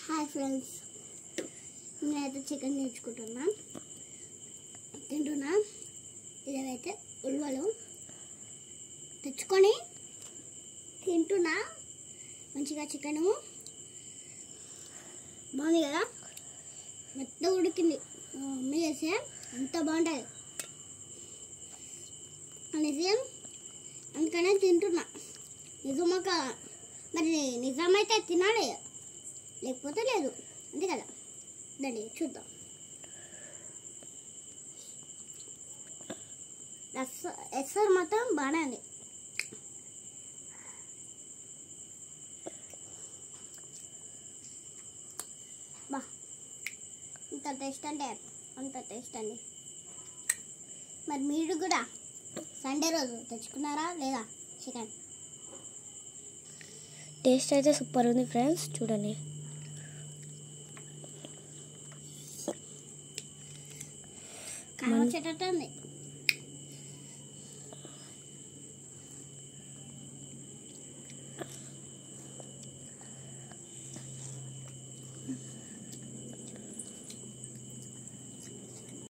Hi friends, నేనైతే chicken నేర్చుకుంటున్నా తింటున్నా. ఇదైతే ఉల్వలు తెచ్చుకొని తింటున్నా. మంచిగా చికెను బాగుంది కదా, మెత్తగా ఉడికింది. మమ్మీ చేస్తే అంత బాగుంటుంది అనేసి అందుకనే తింటున్నా. నిజమొక మరి నిజమైతే తినాలి, లేకపోతే లేదు, అంతే కదా. రండి చూద్దాం. ఎస్ఆర్ మాత్రం బాగానే ఉంది. బా ఇంత టేస్ట్ అంటే అంత టేస్ట్ అండి. మరి మీరు కూడా సండే రోజు తెచ్చుకున్నారా లేదా చికెన్? టేస్ట్ అయితే సూపర్ ఉంది ఫ్రెండ్స్, చూడండి. కావచ్చేటట్టు ఉంది.